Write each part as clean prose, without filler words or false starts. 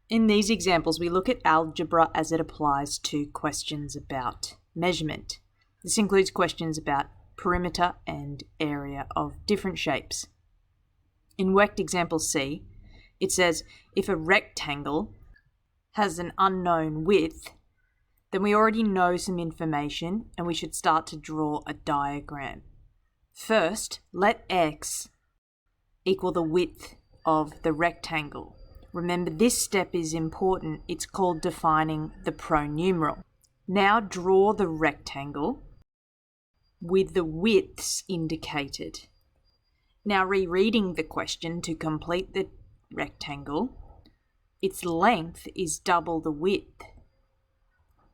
In these examples, we look at algebra as it applies to questions about measurement. This includes questions about perimeter and area of different shapes. In worked example C, it says if a rectangle has an unknown width, then we already know some information and we should start to draw a diagram. First, let x equal the width of the rectangle. Remember, this step is important. It's called defining the pronumeral. Now draw the rectangle with the widths indicated. Now rereading the question to complete the rectangle, its length is double the width.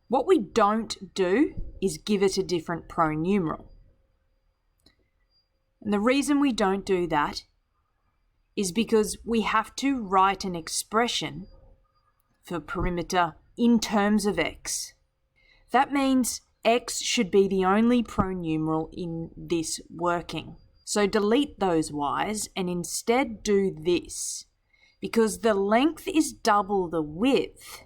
What we don't do is give it a different pronumeral. And the reason we don't do that is because we have to write an expression for perimeter in terms of x. That means x should be the only pronumeral in this working. So delete those y's and instead do this. Because the length is double the width,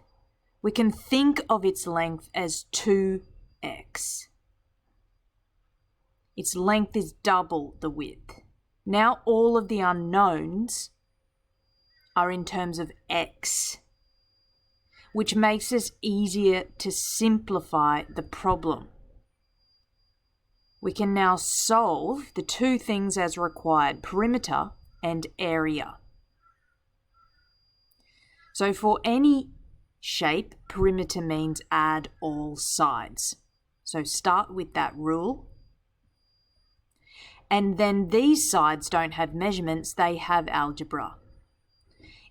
we can think of its length as 2x. Its length is double the width. Now all of the unknowns are in terms of x, which makes it easier to simplify the problem. We can now solve the two things as required, perimeter and area. So for any shape, perimeter means add all sides. So start with that rule. And then these sides don't have measurements, they have algebra.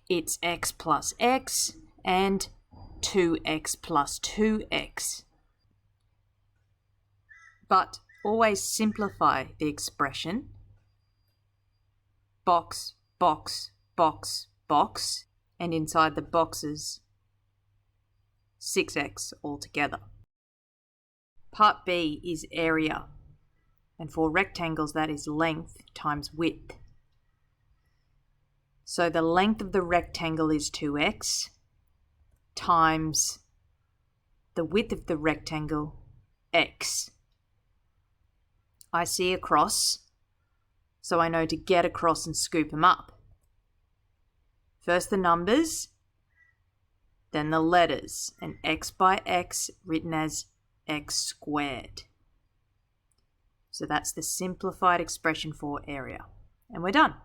It's x plus x and 2x plus 2x. But always simplify the expression. Box, box, box, box, and inside the boxes, 6x altogether. Part B is area. And for rectangles, that is length times width. So the length of the rectangle is 2x times the width of the rectangle, x. I see a cross, so I know to get across and scoop them up. First the numbers, then the letters, and x by x written as x squared. So that's the simplified expression for area. And we're done.